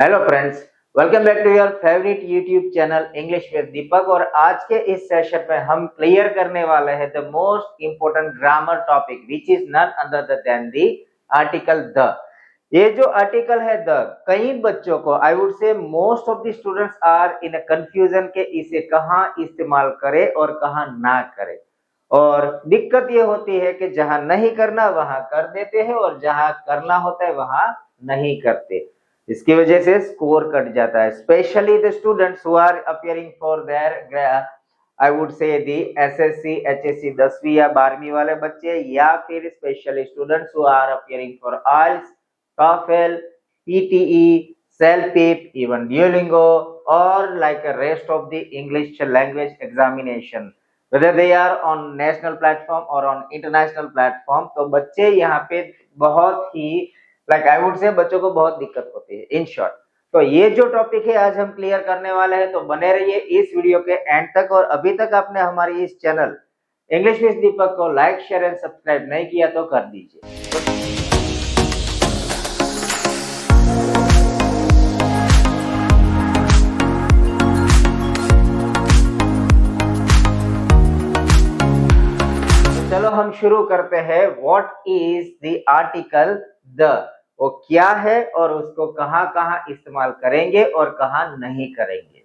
Hello friends, welcome back to your favourite YouTube channel English with Deepak. और आज के इस सेशन में हम क्लियर करने वाले हैं the most important grammar topic which is none other than the article the. ये जो आर्टिकल है द, कई बच्चों को I would say most of the students are in a confusion के इसे कहाँ इस्तेमाल करें और कहाँ ना करें। और दिक्कत ये होती है कि जहां नहीं करना वहां कर देते हैं और जहां करना होता है वहां नहीं करते। इसकी वजह से स्कोर कट जाता है, specially the students who are appearing for their I would say the SSC HSC 10वीं या 12वीं वाले बच्चे, या फिर specially students who are appearing for IELTS, TOEFL, PTE, CELPIP, even Duolingo और like a rest of the English language examination, whether they are on national platform or on international platform। तो बच्चे यहाँ पे बहुत ही आई वुड से बच्चों को बहुत दिक्कत होती है इन शॉर्ट। तो ये जो टॉपिक है आज हम क्लियर करने वाले हैं, तो बने रहिए इस वीडियो के एंड तक। और अभी तक आपने हमारी इस चैनल इंग्लिश विद दीपक को लाइक शेयर एंड सब्सक्राइब नहीं किया तो कर दीजिए। चलो हम शुरू करते हैं। What is the article the, वो क्या है और उसको कहां कहां इस्तेमाल करेंगे और कहां नहीं करेंगे।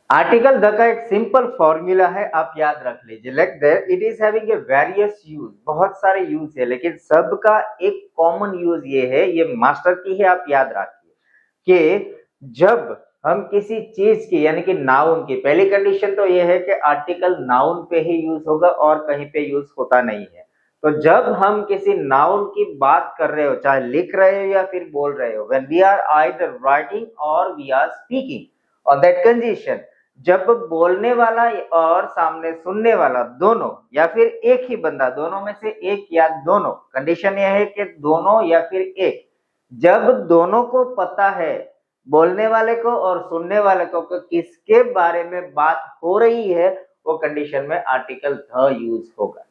आर्टिकल द का एक सिंपल फॉर्मूला है, आप याद रख लीजिए। Like there it is having a various use, बहुत सारे यूज है, लेकिन सबका एक कॉमन यूज ये है, ये मास्टर की है, आप याद रखिए कि जब हम किसी चीज की यानी कि नाउन की, पहली कंडीशन तो ये है कि आर्टिकल नाउन पे ही यूज होगा और कहीं पे यूज होता नहीं है। तो जब हम किसी नाउन की बात कर रहे हो, चाहे लिख रहे हो या फिर बोल रहे हो, when we are either writing or we are speaking, on that condition, जब बोलने वाला और सामने सुनने वाला दोनों या फिर एक ही बंदा, दोनों में से एक या दोनों, कंडीशन यह है कि दोनों या फिर एक, जब दोनों को पता है, बोलने वाले को और सुनने वाले को, किसके बारे में बात हो रही है, वो कंडीशन में आर्टिकल द यूज होगा।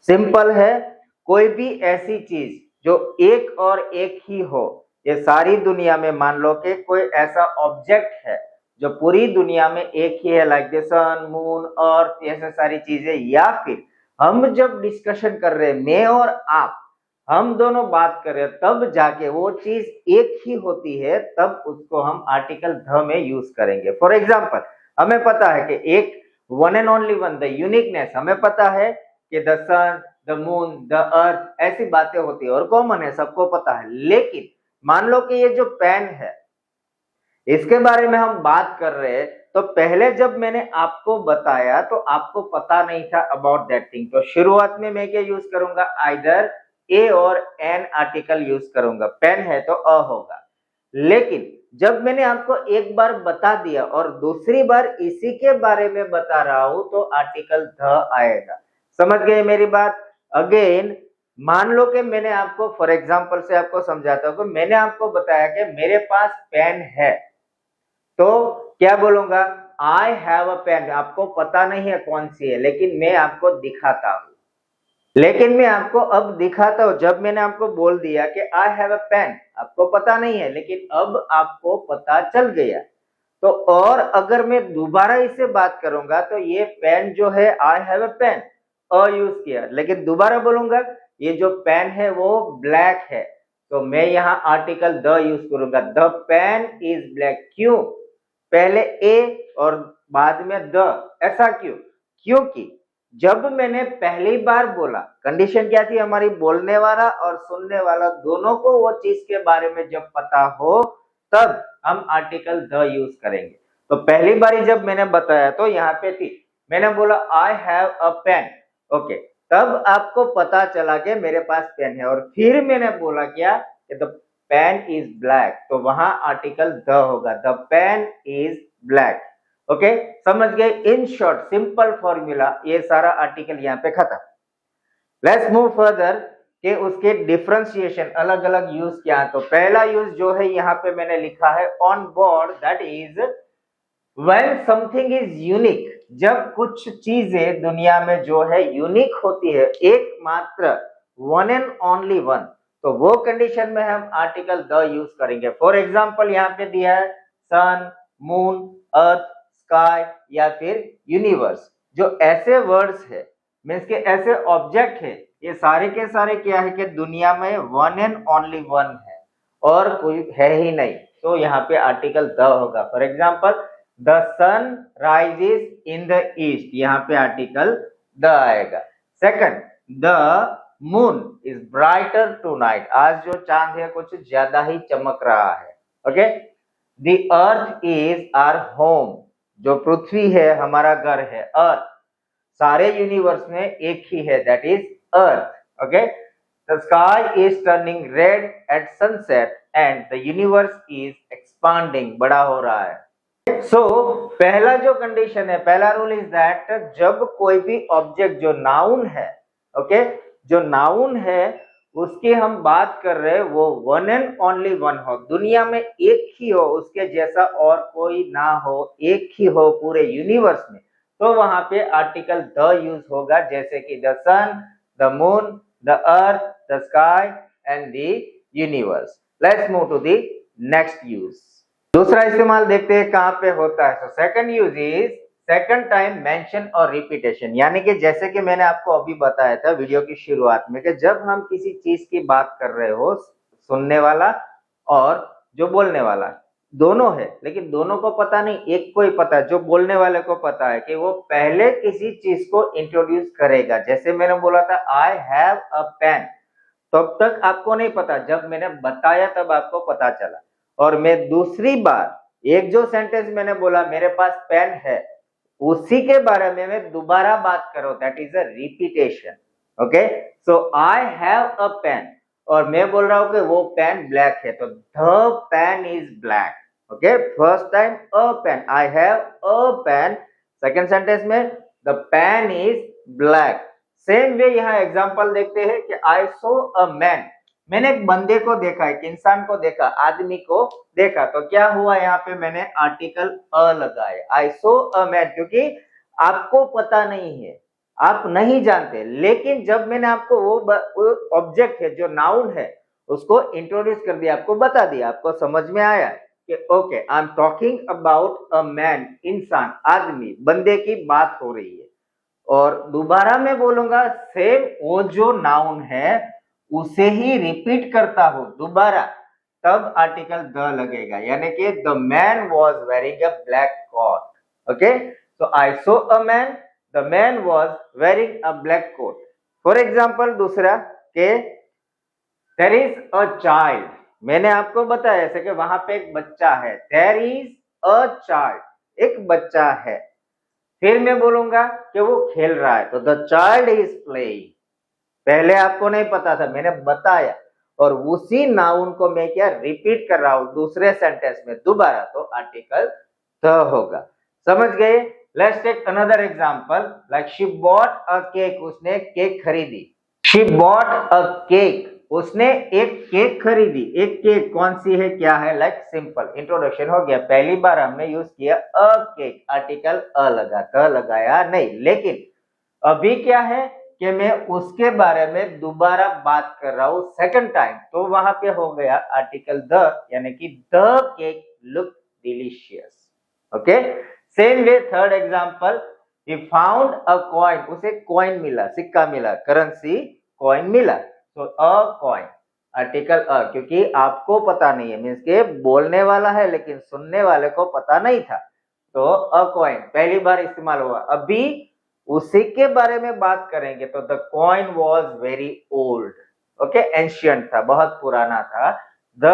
सिंपल है। कोई भी ऐसी चीज जो एक और एक ही हो, ये सारी दुनिया में मान लो कि कोई ऐसा ऑब्जेक्ट है जो पूरी दुनिया में एक ही है, लाइक द सन, मून, अर्थ, ऐसे सारी चीजें, या फिर हम जब डिस्कशन कर रहे हैं, मैं और आप, हम दोनों बात कर रहे हैं, तब जाके वो चीज एक ही होती है, तब उसको हम आर्टिकल द में यूज करेंगे। फॉर एग्जाम्पल, हमें पता है कि एक one and only one, the uniqueness, हमें पता है कि the sun, the moon, the earth, ऐसी बातें होती है और कॉमन है, सबको पता है। लेकिन मान लो कि ये जो पेन है, इसके बारे में हम बात कर रहे हैं, तो पहले जब मैंने आपको बताया तो आपको पता नहीं था अबाउट दैट थिंग, तो शुरुआत में मैं क्या यूज करूंगा, आइदर ए और एन आर्टिकल यूज करूंगा। पेन है तो अ होगा। लेकिन जब मैंने आपको एक बार बता दिया और दूसरी बार इसी के बारे में बता रहा हूं, तो आर्टिकल द आएगा। समझ गए मेरी बात? अगेन मान लो कि मैंने आपको, फॉर एग्जाम्पल से आपको समझाता हूं, मैंने आपको बताया कि मेरे पास पेन है, तो क्या बोलूंगा, आई हैव अ पेन। आपको पता नहीं है कौन सी है, लेकिन मैं आपको दिखाता हूं। लेकिन मैं आपको अब दिखाता हूं, जब मैंने आपको बोल दिया कि आई हैव अ पेन, आपको पता नहीं है, लेकिन अब आपको पता चल गया। तो और अगर मैं दोबारा इससे बात करूंगा, तो ये पेन जो है, I have a pen, a use किया, लेकिन दोबारा बोलूंगा ये जो पेन है वो ब्लैक है, तो मैं यहाँ आर्टिकल द यूज करूंगा। The pen is black. क्यों पहले ए और बाद में द, ऐसा क्यों? क्योंकि जब मैंने पहली बार बोला, कंडीशन क्या थी हमारी, बोलने वाला और सुनने वाला दोनों को वो चीज के बारे में जब पता हो, तब हम आर्टिकल द यूज करेंगे। तो पहली बारी जब मैंने बताया तो यहाँ पे थी, मैंने बोला I have a pen, okay, तब आपको पता चला कि मेरे पास पेन है। और फिर मैंने बोला क्या, द पेन इज ब्लैक, तो वहां आर्टिकल द होगा, the pen is black. Okay, समझ गए? इन शॉर्ट सिंपल फॉर्मूला, ये सारा आर्टिकल यहाँ पे खत्म। लेट्स मूव फर्दर कि उसके डिफरेंशिएशन, अलग अलग यूज क्या है। तो पहला यूज जो है यहाँ पे मैंने लिखा है on board, that is When something is unique, जब कुछ चीजें दुनिया में जो है यूनिक होती है, एकमात्र, वन एंड ओनली वन, तो वो कंडीशन में हम आर्टिकल द यूज करेंगे। फॉर एग्जाम्पल यहाँ पे दिया है सन, मून, अर्थ, स्काई या फिर यूनिवर्स। जो ऐसे वर्ड्स है, मीन्स के ऐसे ऑब्जेक्ट है, ये सारे के सारे क्या है कि दुनिया में वन एंड ओनली वन है और कोई है ही नहीं, तो यहाँ पे आर्टिकल द होगा। For example the sun rises in the east, यहाँ पे आर्टिकल द आएगा। Second, the moon is brighter tonight, आज जो चांद है कुछ ज्यादा ही चमक रहा है। Okay, the earth is our home, जो पृथ्वी है हमारा घर है, अर्थ, सारे यूनिवर्स में एक ही है, that is earth. Okay, the sky is turning red at sunset and the universe is expanding, बड़ा हो रहा है। सो पहला जो कंडीशन है, पहला रूल इज दैट जब कोई भी ऑब्जेक्ट जो नाउन है, ओके, जो नाउन है उसकी हम बात कर रहे हैं, वो वन एंड ओनली वन हो, दुनिया में एक ही हो, उसके जैसा और कोई ना हो, एक ही हो पूरे यूनिवर्स में, तो वहां पे आर्टिकल द यूज होगा, जैसे कि the sun, the moon, the earth, the sky and the universe. Let's move to the next use. दूसरा इस्तेमाल देखते हैं कहां पे होता है। Second use is second time mention और रिपीटेशन, यानी कि जैसे कि मैंने आपको अभी बताया था वीडियो की शुरुआत में कि जब हम किसी चीज की बात कर रहे हो, सुनने वाला और जो बोलने वाला दोनों है, लेकिन दोनों को पता नहीं, एक को ही पता है, जो बोलने वाले को पता है कि वो पहले किसी चीज को इंट्रोड्यूस करेगा। जैसे मैंने बोला था आई हैव अ पेन, तब तक आपको नहीं पता, जब मैंने बताया तब आपको पता चला। और मैं दूसरी बार एक जो सेंटेंस मैंने बोला मेरे पास पेन है, उसी के बारे में मैं दोबारा बात करूं, that is a repetition. Okay, so I have a pen और मैं बोल रहा हूं कि वो पेन ब्लैक है, तो the pen is black. Okay, first time a pen, I have a pen, second sentence में the pen is black. Same way यहाँ एग्जांपल देखते हैं कि आई सो अ मैन, मैंने एक बंदे को देखा, एक इंसान को देखा, आदमी को देखा, तो क्या हुआ यहाँ पे मैंने आर्टिकल अ लगाया, आई सो अ मैन, क्योंकि आपको पता नहीं है, आप नहीं जानते, लेकिन जब मैंने आपको वो ऑब्जेक्ट है जो नाउन है उसको इंट्रोड्यूस कर दिया, आपको बता दिया, आपको समझ में आया कि okay I am talking about a man, इंसान, आदमी, बंदे की बात हो रही है। और दोबारा मैं बोलूंगा सेम वो जो नाउन है उसे ही रिपीट करता हूं दोबारा, तब आर्टिकल द लगेगा, यानी कि the man was wearing a black coat. Okay, so I saw a man, the man was wearing a black coat. For example दूसरा के देयर इज अ चाइल्ड, मैंने आपको बताया ऐसे कि वहां पे एक बच्चा है, देयर इज अ चाइल्ड, एक बच्चा है। फिर मैं बोलूंगा कि वो खेल रहा है, तो द चाइल्ड इज प्लेइंग, पहले आपको नहीं पता था, मैंने बताया, और उसी नाउन को मैं क्या रिपीट कर रहा हूं दूसरे सेंटेंस में दोबारा, तो आर्टिकल द होगा। समझ गए? Let's take another example, like she bought a cake, उसने केक खरीदी, शी बॉट अ केक, उसने एक केक खरीदी। एक केक कौन सी है, क्या है, लाइक सिंपल इंट्रोडक्शन हो गया, पहली बार हमने यूज किया अ केक, आर्टिकल अ लगा, क लगाया नहीं, लेकिन अभी क्या है कि मैं उसके बारे में दोबारा बात कर रहा हूं सेकंड टाइम, तो वहां पे हो गया आर्टिकल द, यानी कि the cake look delicious. Okay, same way third example, he found a coin, उसे कॉइन मिला, सिक्का मिला, करेंसी कॉइन मिला, तो अ कॉइन, आर्टिकल अ, क्योंकि आपको पता नहीं है, मीन्स के बोलने वाला है लेकिन सुनने वाले को पता नहीं था, तो अ कॉइन पहली बार इस्तेमाल हुआ। अभी उसी के बारे में बात करेंगे, तो the coin was very old, okay, ancient था, बहुत पुराना था, द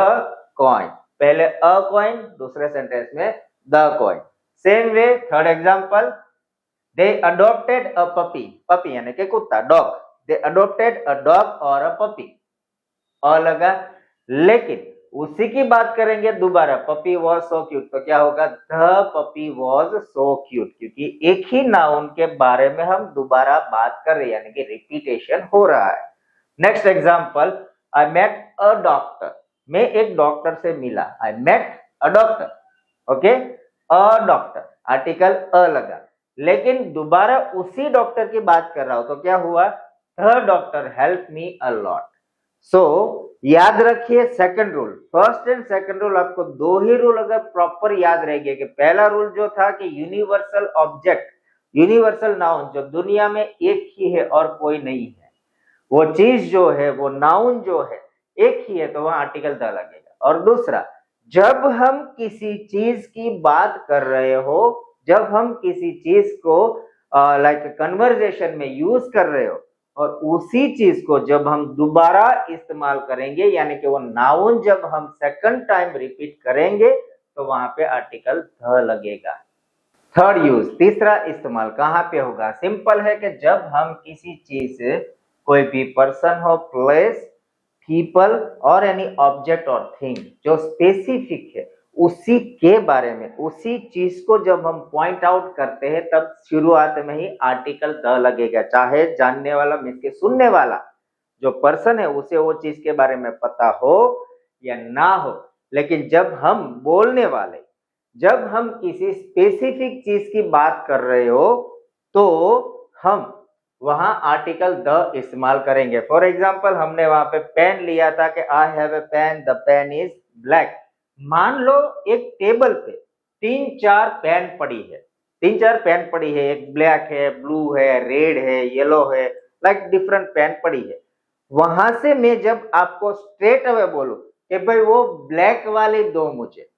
कॉइन, पहले अ कॉइन, दूसरे सेंटेंस में the coin. Same way third example, they adopted a puppy, puppy यानी कि कुत्ता, dog, they adopted a dog और अ पपी, अ लगा, लेकिन उसी की बात करेंगे दोबारा, पपी वॉज सो क्यूट, तो क्या होगा, the puppy was so cute, क्योंकि एक ही नाउन के बारे में हम दोबारा बात कर रहे हैं, यानी कि रिपीटेशन हो रहा है। Next example, I met a doctor, मैं एक डॉक्टर से मिला, I met a doctor. Okay, a doctor, article a लगा, लेकिन दोबारा उसी डॉक्टर की बात कर रहा हूं तो क्या हुआ, the doctor help me a lot. So याद रखिए second rule, first and second rule, आपको दो ही रूल अगर प्रॉपर याद रहेंगे कि पहला रूल जो था कि यूनिवर्सल ऑब्जेक्ट, यूनिवर्सल नाउन जो दुनिया में एक ही है और कोई नहीं है, वो चीज जो है, वो नाउन जो है एक ही है, तो वहां आर्टिकल द लगेगा। और दूसरा, जब हम किसी चीज की बात कर रहे हो, जब हम किसी चीज को लाइक कन्वर्सेशन में यूज कर रहे हो और उसी चीज को जब हम दोबारा इस्तेमाल करेंगे, यानी कि वो नाउन जब हम सेकंड टाइम रिपीट करेंगे, तो वहां पे आर्टिकल द लगेगा। थर्ड यूज, तीसरा इस्तेमाल कहां पे होगा, सिंपल है कि जब हम किसी चीज, कोई भी पर्सन हो, प्लेस, पीपल और एनी ऑब्जेक्ट और थिंग जो स्पेसिफिक है, उसी के बारे में, उसी चीज को जब हम पॉइंट आउट करते हैं, तब शुरुआत में ही आर्टिकल द लगेगा, चाहे जानने वाला मीन के सुनने वाला जो पर्सन है उसे वो चीज के बारे में पता हो या ना हो, लेकिन जब हम बोलने वाले, जब हम किसी स्पेसिफिक चीज की बात कर रहे हो, तो हम वहां आर्टिकल द इस्तेमाल करेंगे। फॉर एग्जाम्पल, हमने वहां पे पेन लिया था कि I have a pen, the pen is black. मान लो एक टेबल पे तीन चार पेन पड़ी है, तीन चार पेन पड़ी है, एक ब्लैक है, ब्लू है, रेड है, येलो है, लाइक डिफरेंट पेन पड़ी है। वहां से मैं जब आपको स्ट्रेट अवे बोलूं कि भाई वो ब्लैक वाली दो मुझे,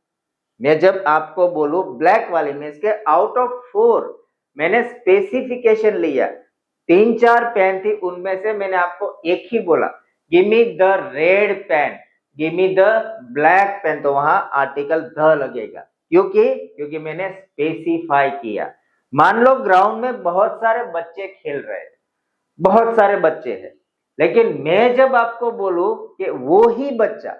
मैं जब आपको बोलूं ब्लैक वाली, मीन्स के आउट ऑफ फोर मैंने स्पेसिफिकेशन लिया, तीन चार पेन थी, उनमें से मैंने आपको एक ही बोला, give me the red pen, give me the black pen, तो वहां आर्टिकल द लगेगा, क्योंकि मैंने स्पेसिफाई किया। मान लो ग्राउंड में बहुत सारे बच्चे खेल रहे हैं, बहुत सारे बच्चे हैं, लेकिन मैं जब आपको बोलूं कि वो ही बच्चा,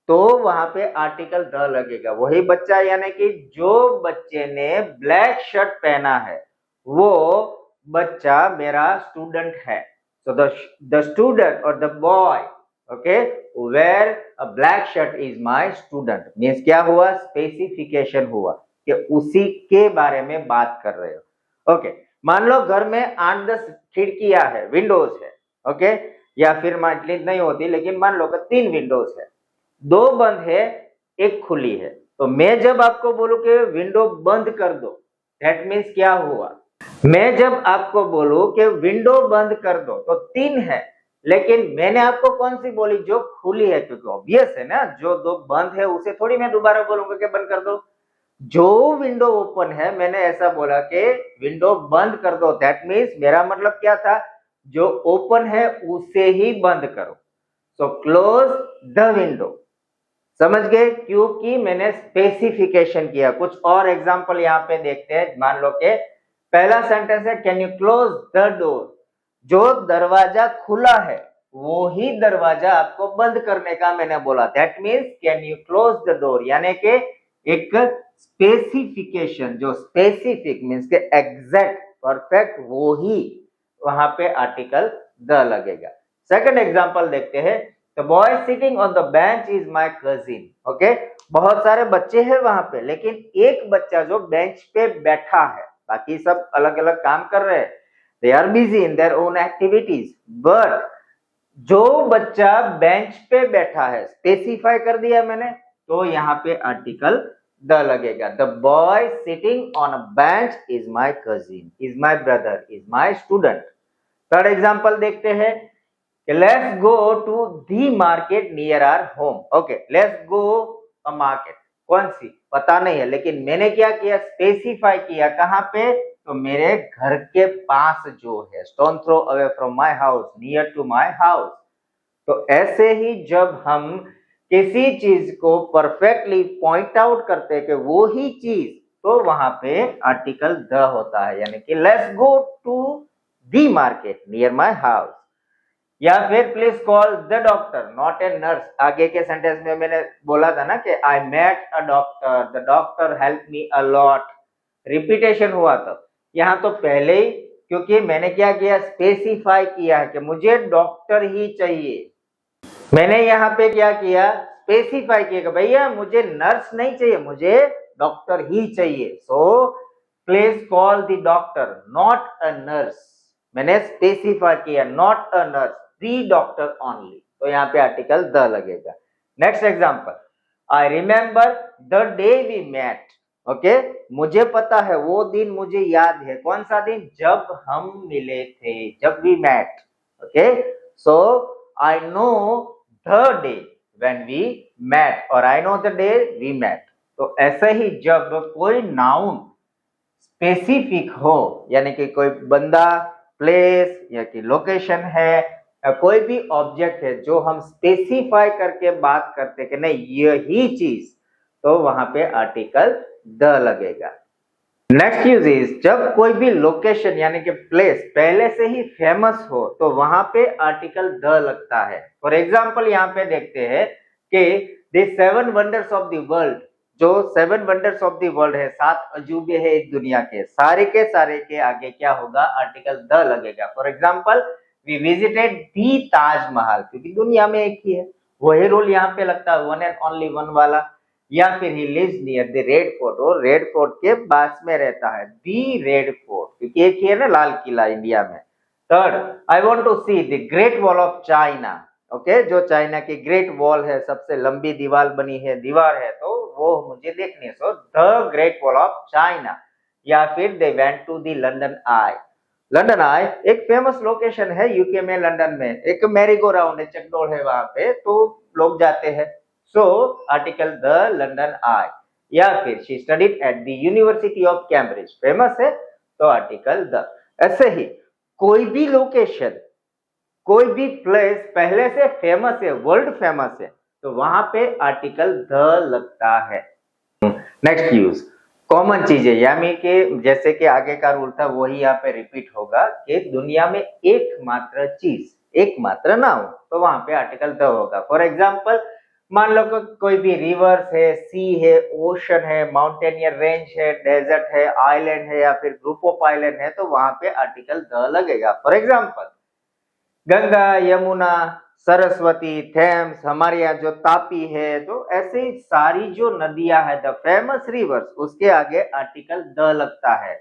तो वहां पे आर्टिकल द लगेगा। वही बच्चा यानी कि जो बच्चे ने ब्लैक शर्ट पहना है, वो बच्चा मेरा स्टूडेंट है। सो द स्टूडेंट और the boy, okay, wear a black shirt is my student, means क्या हुआ, स्पेसिफिकेशन हुआ कि उसी के बारे में बात कर रहे हो। ओके, मान लो घर में 8-10 खिड़कियां है, विंडोज है, ओके, या फिर इतनी नहीं होती, लेकिन मान लो कि 3 विंडोज है, दो बंद है, एक खुली है, तो मैं जब आपको बोलूं कि विंडो बंद कर दो, दैट मीन्स क्या हुआ, मैं जब आपको बोलूं कि विंडो बंद कर दो, तो 3 है, लेकिन मैंने आपको कौन सी बोली, जो खुली है, क्योंकि ऑब्वियस है ना, जो दो बंद है उसे थोड़ी मैं दोबारा बोलूंगा कि बंद कर दो। जो विंडो ओपन है, मैंने ऐसा बोला कि विंडो बंद कर दो, दैट मीन्स मेरा मतलब क्या था, जो ओपन है उसे ही बंद करो, सो क्लोज द विंडो। समझ गए, क्योंकि मैंने स्पेसिफिकेशन किया। कुछ और एग्जांपल यहाँ पे देखते हैं। मान लो कि पहला सेंटेंस है, can you close the door, जो दरवाजा खुला है वो ही दरवाजा आपको बंद करने का मैंने बोला, that means can you close the door, यानी कि एक स्पेसिफिकेशन, जो स्पेसिफिक मीन्स के एग्जैक्ट परफेक्ट, वो ही वहां पे आर्टिकल द लगेगा। सेकंड एग्जांपल देखते हैं, the boy sitting on the bench is my cousin, okay, बहुत सारे बच्चे हैं वहां पे, लेकिन एक बच्चा जो बेंच पे बैठा है, बाकी सब अलग अलग काम कर रहे हैं, they are busy in their own activities, but जो बच्चा बेंच पे बैठा है, स्पेसिफाई कर दिया मैंने, तो यहाँ पे आर्टिकल द लगेगा। The boy sitting on a bench is my cousin, is my brother, is my student. Third example देखते हैं, let's go to the market near our home, okay, let's go a market, कौन सी पता नहीं है, लेकिन मैंने क्या किया, स्पेसिफाई किया, कहां पे, तो मेरे घर के पास जो है, stone throw away from my house, near to my house. तो ऐसे ही जब हम किसी चीज को परफेक्टली पॉइंट आउट करते हैं कि वो ही चीज, तो वहां पे आर्टिकल द होता है, यानी कि let's go to the market near my house. या फिर please call the doctor not a nurse, आगे के सेंटेंस में मैंने बोला था ना कि I met a doctor, the doctor help me a lot, repetition हुआ, तो यहाँ तो पहले ही, क्योंकि मैंने क्या किया, स्पेसिफाई किया है कि मुझे डॉक्टर ही चाहिए, मैंने यहाँ पे क्या किया, स्पेसिफाई किया कि भैया मुझे नर्स नहीं चाहिए, मुझे डॉक्टर ही चाहिए, so please call the doctor not a nurse. मैंने स्पेसिफाई किया not a nurse, the doctor only, तो यहाँ पे आर्टिकल द लगेगा। Next example, I remember the day we met. Okay, मुझे पता है वो दिन, मुझे याद है, कौन सा दिन, जब हम मिले थे, जब we met. Okay, so I know the day when we met और I know the day we met. तो ऐसे ही जब कोई नाउन स्पेसिफिक हो, यानी कि कोई बंदा, प्लेस या कि लोकेशन है या कोई भी ऑब्जेक्ट है जो हम स्पेसिफाई करके बात करते कि नहीं यही चीज, तो वहां पे आर्टिकल द लगेगा। नेक्स्ट यूज इज जब कोई भी लोकेशन यानी कि प्लेस पहले से ही फेमस हो तो वहां पे आर्टिकल द लगता है। फॉर एग्जाम्पल यहाँ पे देखते हैं कि the 7 wonders of the world, जो 7 वंडर्स ऑफ द वर्ल्ड है, 7 अजूबे है इस दुनिया के सारे के आगे क्या होगा, आर्टिकल द लगेगा। फॉर एग्जाम्पल वी विजिटेड दी ताजमहल, क्योंकि दुनिया में एक ही है, वही रूल यहाँ पे लगता है, वन एंड ओनली वन वाला। या फिर he lives near the red fort, और रेड फोर्ट के पास में रहता है, दी रेड फोर्ट, क्योंकि एक ही है ना लाल किला इंडिया में। Third, I want to see the great wall of China. Okay, जो चाइना की ग्रेट वॉल है, सबसे लंबी दीवार बनी है, दीवार है, तो वो मुझे देखनी है, so the great wall of China. या फिर they went to the London Eye. London Eye एक फेमस लोकेशन है यूके में, लंदन में एक मैरी गो राउंड है, चकडोल है, वहां पे तो लोग जाते हैं, सो आर्टिकल द लंदन आई। या फिर she studied at the university of Cambridge, famous है, तो आर्टिकल द। ऐसे ही कोई भी लोकेशन, कोई भी प्लेस पहले से फेमस है, वर्ल्ड फेमस है, तो वहां पे आर्टिकल द लगता है। नेक्स्ट यूज, कॉमन चीजें, यानी कि जैसे कि आगे का रूल था वही यहाँ पे रिपीट होगा कि दुनिया में एकमात्र चीज, एकमात्र नाउन, तो वहां पे आर्टिकल द होगा। फॉर एग्जाम्पल मान लो कोई भी रिवर्स है, सी है, ओशन है, माउंटेनियर रेंज है, डेजर्ट है, आइलैंड है या फिर ग्रुप ऑफ आइलैंड है, तो वहां पे आर्टिकल द लगेगा। For example Ganga, Yamuna, Saraswati, Thames, हमारे यहाँ जो तापी है, तो ऐसे सारी जो नदियां है, द फेमस रिवर्स, उसके आगे आर्टिकल द लगता है।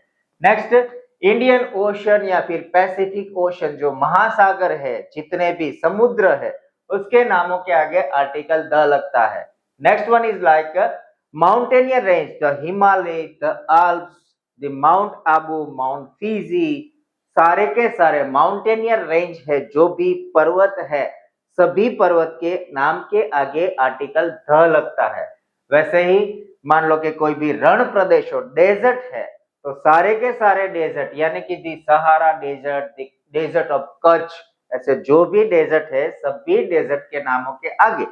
नेक्स्ट, इंडियन ओशन या फिर पैसिफिक ओशन, जो महासागर है, जितने भी समुद्र है, उसके नामों के आगे आर्टिकल द लगता है। Next one is like mountaineer range, the Himalaya, the Alps, the mount Abu, mount Fiji, सारे के सारे माउंटेनियर रेंज है, जो भी पर्वत है, सभी पर्वत के नाम के आगे आर्टिकल द लगता है। वैसे ही मान लो कि कोई भी रण प्रदेश हो, डेजर्ट है, तो सारे के सारे डेजर्ट यानी कि the Sahara desert, the desert of Kutch, ऐसे जो भी डेजर्ट है, सभी डेजर्ट के नामों के आगे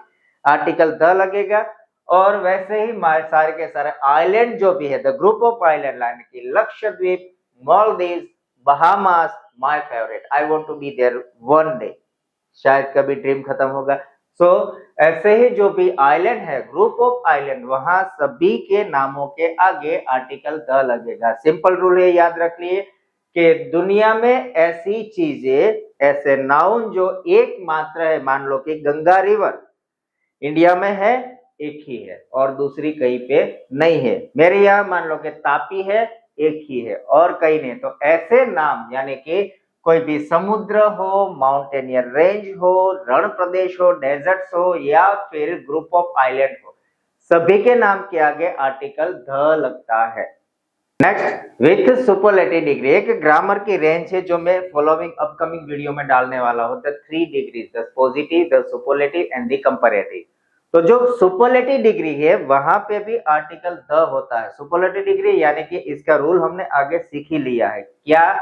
आर्टिकल द लगेगा। और वैसे ही सारे के सारे आइलैंड जो भी है, द ग्रुप ऑफ आइलैंड, यानी कि Lakshadweep, Maldives, Bahamas, my favourite, I want to be there one day, शायद कभी ड्रीम खत्म होगा। सो ऐसे ही जो भी आइलैंड है, ग्रुप ऑफ आइलैंड, वहां सभी के नामों के आगे आर्टिकल द लगेगा। सिंपल रूल है, याद रख लिए कि दुनिया में ऐसी चीजें, ऐसे नाउन जो एकमात्र है, मान लो कि गंगा रिवर इंडिया में है, एक ही है और दूसरी कहीं पे नहीं है। मेरे यहाँ मान लो कि तापी है, एक ही है और कहीं नहीं। तो ऐसे नाम यानी कि कोई भी समुद्र हो, माउंटेनियर रेंज हो, रण प्रदेश हो, डेजर्ट्स हो या फिर ग्रुप ऑफ आइलैंड हो, सभी के नाम के आगे आर्टिकल द लगता है। नेक्स्ट, विथ सुपरलेटिव डिग्री, एक ग्रामर की रेंज है जो मैं फॉलोइंग अपकमिंग वीडियो में डालने वाला हूं, the 3 degrees, the positive, the superlative and the comparative. तो जो सुपरलेटिव डिग्री है वहां पे भी आर्टिकल द होता है। सुपरलेटिव डिग्री यानी कि इसका रूल हमने आगे सीख ही लिया है, क्या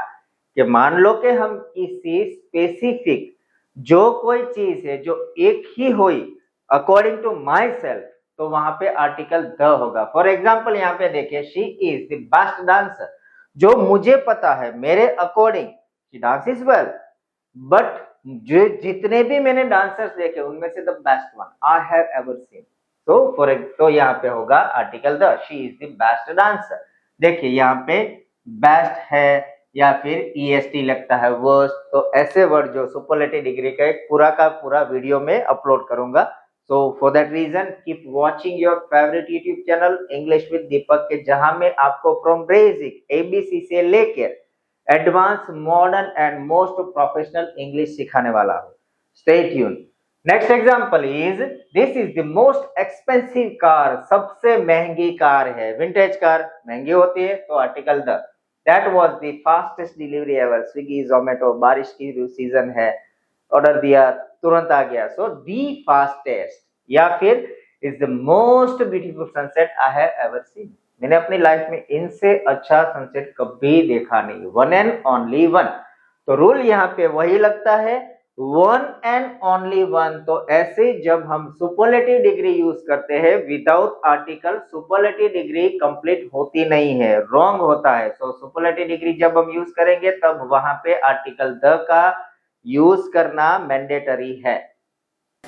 कि मान लो कि हम किसी स्पेसिफिक जो कोई चीज है जो एक ही हुई अकॉर्डिंग टू माई सेल्फ, तो वहां पे आर्टिकल द होगा। फॉर एग्जाम्पल यहाँ पे देखिए, she is the best dancer, जो मुझे पता है मेरे according she dances well, but जो जितने भी मैंने डांसर्स देखे उनमें से the best one I have ever seen, तो यहाँ पे होगा article the, she is the best dancer. देखिए यहाँ पे बेस्ट है या फिर EST लगता है, वर्स्ट, तो ऐसे वर्ड जो सुपरलेटिव डिग्री का एक पूरा का पूरा वीडियो में अपलोड करूंगा, So for that reason, keep watching your favorite YouTube channel English with Deepak के, जहां में आपको from basic ABC से लेकर advance modern and most professional English सिखाने वाला हूँ. Stay tuned. Next example is, this is the most expensive car. सबसे महंगी कार है. विंटेज कार महंगी होती है, तो article the. That was the fastest delivery ever. Swiggy Zomato, बारिश की सीजन है, ऑर्डर दिया तुरंत आ गया. सो दी फास्टेस्ट या फिर is the most beautiful sunset I have ever seen. मैंने अपनी लाइफ में इनसे अच्छा सनसेट कभी देखा नहीं. One and only one. तो रूल यहाँ पे वही लगता है, वन एंड ओनली वन. तो ऐसे जब हम सुपरलेटिव डिग्री यूज करते हैं without article, superlative degree complete होती नहीं है, रॉन्ग होता है. सो सुपरलेटिव डिग्री जब हम यूज करेंगे तब वहां पे आर्टिकल द का यूज करना मैंडेटरी है.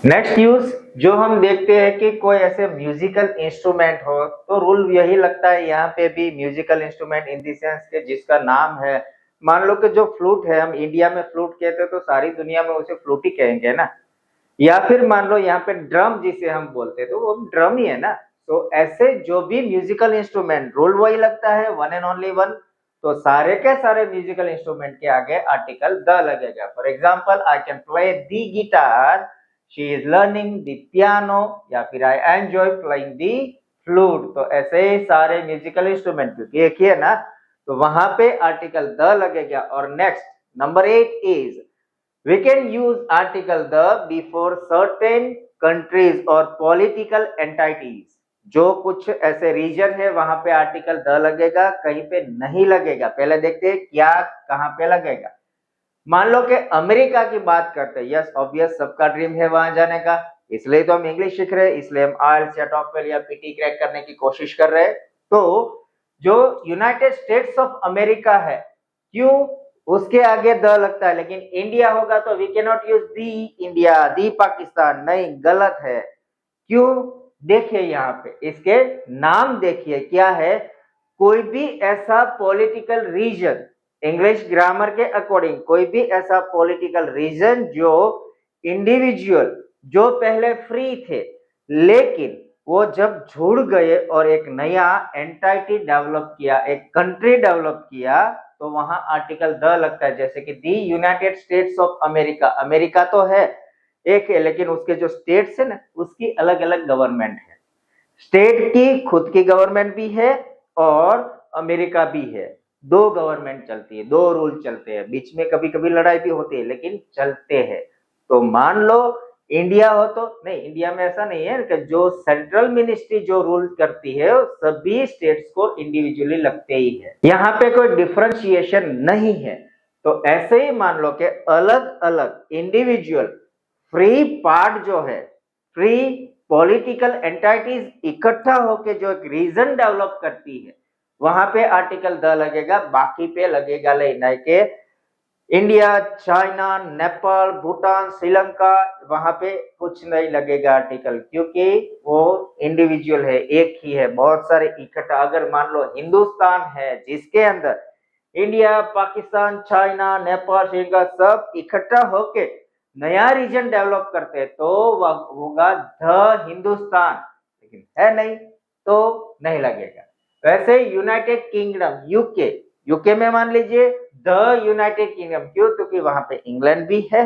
नेक्स्ट यूज जो हम देखते हैं कि कोई ऐसे म्यूजिकल इंस्ट्रूमेंट हो, तो रूल यही लगता है यहाँ पे भी. Musical instrument in the sense के जिसका नाम है, मान लो कि जो फ्लूट है, हम इंडिया में फ्लूट कहते हैं तो सारी दुनिया में उसे फ्लूट ही कहेंगे ना. या फिर मान लो यहाँ पे ड्रम जिसे हम बोलते हैं तो वो ड्रम ही है ना. तो ऐसे जो भी म्यूजिकल इंस्ट्रूमेंट, रूल वही लगता है, वन एंड ओनली वन. तो सारे के सारे म्यूजिकल इंस्ट्रूमेंट के आगे आर्टिकल द लगेगा. For example, I can play the guitar, she is learning the piano, या फिर I enjoy playing the flute. तो ऐसे ही सारे म्यूजिकल इंस्ट्रूमेंट, क्योंकि एक ही है ना, तो वहां पे आर्टिकल द लगेगा. और next number 8 is, we can use article the before certain countries और पॉलिटिकल एंटाइटीज. जो कुछ ऐसे रीजन है वहां पे आर्टिकल द लगेगा, कहीं पे नहीं लगेगा. पहले देखते हैं क्या कहां पे लगेगा. मान लो कि अमेरिका की बात करते हैं. यस, ऑब्वियस, सबका ड्रीम है वहां जाने का, इसलिए तो हम इंग्लिश सीख रहे हैं, इसलिए हम आइल्स या टॉफल या पीटी क्रैक करने की कोशिश कर रहे हैं. तो जो यूनाइटेड स्टेट्स ऑफ अमेरिका है, क्यों उसके आगे द लगता है, लेकिन इंडिया होगा तो we can not use the India, the Pakistan, नहीं, गलत है. क्यों? देखिए यहाँ पे इसके नाम देखिए क्या है. कोई भी ऐसा पॉलिटिकल रीजन, इंग्लिश ग्रामर के अकॉर्डिंग, कोई भी ऐसा पॉलिटिकल रीजन जो इंडिविजुअल जो पहले फ्री थे, लेकिन वो जब जुड़ गए और एक नया एंटाइटी डेवलप किया, एक कंट्री डेवलप किया, तो वहां आर्टिकल द लगता है. जैसे कि the United States of America. America तो है, एक है, लेकिन उसके जो स्टेट्स है ना, उसकी अलग अलग गवर्नमेंट है. स्टेट की खुद की गवर्नमेंट भी है और अमेरिका भी है. दो गवर्नमेंट चलती है, दो रूल चलते हैं. बीच में कभी कभी लड़ाई भी होती है, लेकिन चलते हैं. तो मान लो इंडिया हो तो नहीं, इंडिया में ऐसा नहीं है कि जो सेंट्रल मिनिस्ट्री जो रूल करती है सभी स्टेट्स को इंडिविजुअली लगते ही है. यहाँ पे कोई डिफरेंशिएशन नहीं है. तो ऐसे ही मान लो कि अलग अलग इंडिविजुअल फ्री पार्ट जो है, फ्री पॉलिटिकल एंटाइटीज इकट्ठा होके जो एक रीजन डेवलप करती है, वहां पे आर्टिकल द लगेगा, बाकी पे लगेगा नहीं के इंडिया, चाइना, नेपाल, भूटान, श्रीलंका, वहां पे कुछ नहीं लगेगा आर्टिकल, क्योंकि वो इंडिविजुअल है, एक ही है, बहुत सारे इकट्ठा. अगर मान लो हिंदुस्तान है जिसके अंदर इंडिया, पाकिस्तान, चाइना, नेपाल, श्रीलंका सब इकट्ठा होके नया रीजन डेवलप करते हैं, तो वह होगा द हिंदुस्तान. लेकिन है नहीं तो नहीं लगेगा. वैसे यूनाइटेड किंगडम, यूके, यूके में मान लीजिए द यूनाइटेड किंगडम. क्यों? क्योंकि वहां पे इंग्लैंड भी है,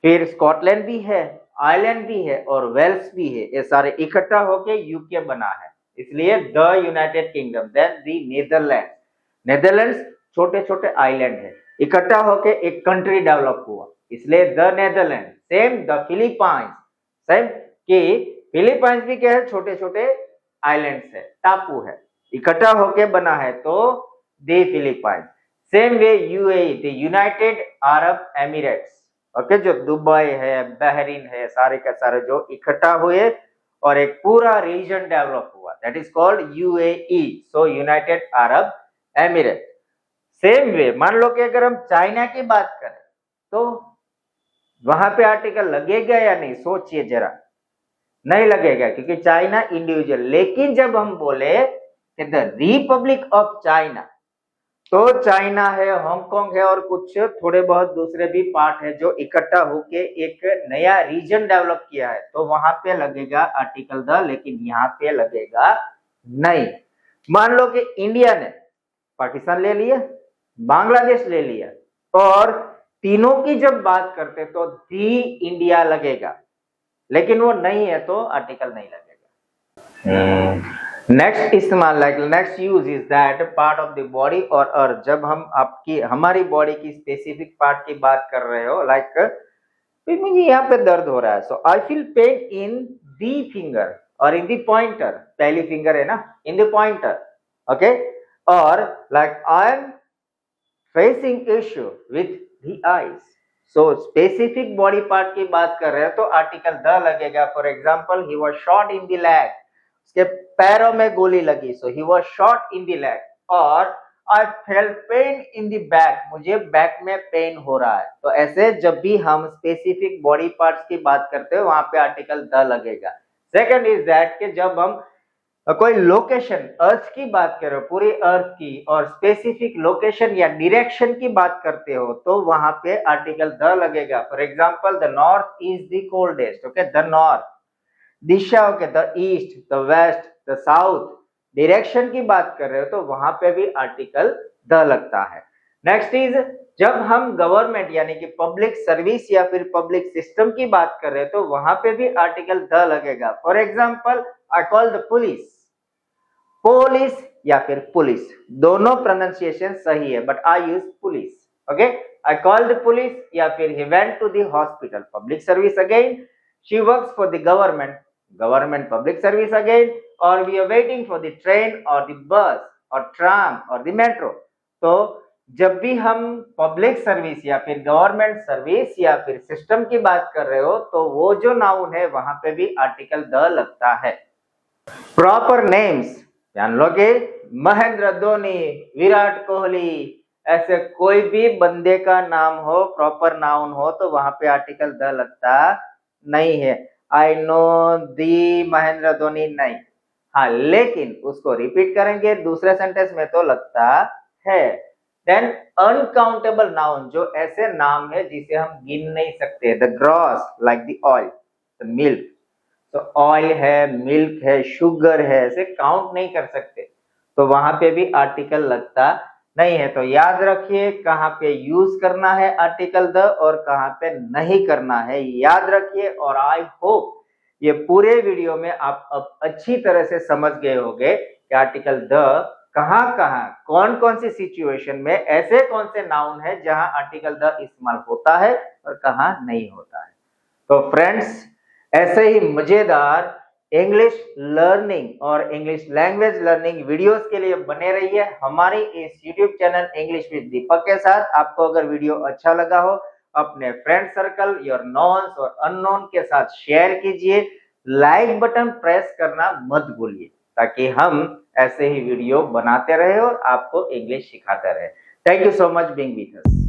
फिर स्कॉटलैंड भी है, आयरलैंड भी है और वेल्स भी है. ये सारे इकट्ठा होके यूके बना है, इसलिए the United Kingdom. Then the Netherland. Netherlands छोटे छोटे आइलैंड है, इकट्ठा होके एक कंट्री डेवलप हुआ, इसलिए the Netherland. Same the Philippines, same कि फिलीपाइंस भी क्या है, छोटे छोटे आइलैंड्स है, टापू है, इकट्ठा होके बना है, तो the Philippines. Same way UAE, the United Arab Emirates. Okay, जो दुबई है, बहरीन है, सारे का सारे जो इकट्ठा हुए और एक पूरा रीजन डेवलप हुआ, that is called UAE. So United Arab emirate. Same way मान लो कि अगर हम चाइना की बात करें तो वहां पे आर्टिकल लगेगा या नहीं, सोचिए जरा. नहीं लगेगा, क्योंकि चाइना इंडिविजुअल. लेकिन जब हम बोले द रिपब्लिक ऑफ चाइना, तो चाइना है, हांगकांग है और कुछ थोड़े बहुत दूसरे भी पार्ट है जो इकट्ठा होके एक नया रीजन डेवलप किया है, तो वहां पे लगेगा आर्टिकल द, लेकिन यहाँ पे लगेगा नहीं। मान लो कि इंडिया ने पाकिस्तान ले लिया, बांग्लादेश ले लिया, और तीनों की जब बात करते तो दी इंडिया लगेगा, लेकिन वो नहीं है तो आर्टिकल नहीं लगेगा। नेक्स्ट इस्तेमाल, like next use is that part of the body और अर्थ। जब हम आपकी हमारी बॉडी की स्पेसिफिक पार्ट की बात कर रहे हो, लाइक मुझे यहाँ पे दर्द हो रहा है, so I feel pain in the finger और इन दी पॉइंटर, पहली फिंगर है ना, इन द पॉइंटर, ओके। और like I am facing issue with the eyes, so specific body part की बात कर रहे हैं तो आर्टिकल द लगेगा। For example, he was shot in the leg, उसके पैरों में गोली लगी, so he was shot in the leg. और I felt pain in the back, मुझे बैक में पेन हो रहा है। तो ऐसे जब भी हम स्पेसिफिक बॉडी पार्ट्स की बात करते हैं वहां पे आर्टिकल द लगेगा। सेकंड इज दैट कि जब हम कोई लोकेशन अर्थ की बात करो, पूरी अर्थ की, और स्पेसिफिक लोकेशन या डायरेक्शन की बात करते हो तो वहां पे आर्टिकल द लगेगा। For example, the north is the coldest, okay, the north, दिशा, okay, the east, the west, the south, direction की बात कर रहे हो तो वहां पे भी आर्टिकल द लगता है। नेक्स्ट इज, जब हम गवर्नमेंट यानी कि पब्लिक सर्विस या फिर पब्लिक सिस्टम की बात कर रहे हैं तो वहां पे भी आर्टिकल द लगेगा। For example, I call the police, police या फिर पुलिस, दोनों प्रोनाउंसिएशन सही है, but I use police, okay. I call the police या फिर he went to the hospital, public service again. She works for the government, government public service again. Or we are waiting for the train or the bus or tram or the metro. तो जब भी हम public service या फिर government service या फिर system की बात कर रहे हो तो वो जो नाउन है वहां पे भी आर्टिकल द लगता है। प्रॉपर नेम्स, जान लो कि महेंद्र धोनी, विराट कोहली, ऐसे कोई भी बंदे का नाम हो, प्रॉपर नाउन हो, तो वहां पे आर्टिकल द लगता नहीं है। I know the Mahendra Dhoni नहीं, हाँ, लेकिन उसको रिपीट करेंगे दूसरे सेंटेंस में तो लगता है। देन अनकाउंटेबल नाउन, जो ऐसे नाम है जिसे हम गिन नहीं सकते, the gross, like the oil, the milk, तो ऑयल है, मिल्क है, शुगर है, ऐसे काउंट नहीं कर सकते, तो वहां पे भी आर्टिकल लगता नहीं है। तो याद रखिए कहाँ पे यूज करना है आर्टिकल द और कहाँ पे नहीं करना है, याद रखिए। और आई होप ये पूरे वीडियो में आप अब अच्छी तरह से समझ गए होंगे कि आर्टिकल द कहाँ कहाँ, कौन कौन सी सिचुएशन में, ऐसे कौन से नाउन है जहां आर्टिकल द इस्तेमाल होता है और कहाँ नहीं होता है। तो फ्रेंड्स, ऐसे ही मजेदार इंग्लिश लर्निंग और इंग्लिश लैंग्वेज लर्निंग वीडियोस के लिए बने रहिए हमारी इस यूट्यूब चैनल इंग्लिश विद दीपक के साथ। आपको अगर वीडियो अच्छा लगा हो, अपने फ्रेंड सर्कल, योर नॉन्स और अननोन के साथ शेयर कीजिए, लाइक बटन प्रेस करना मत भूलिए, ताकि हम ऐसे ही वीडियो बनाते रहे और आपको इंग्लिश सिखाते रहे। Thank you so much being with us.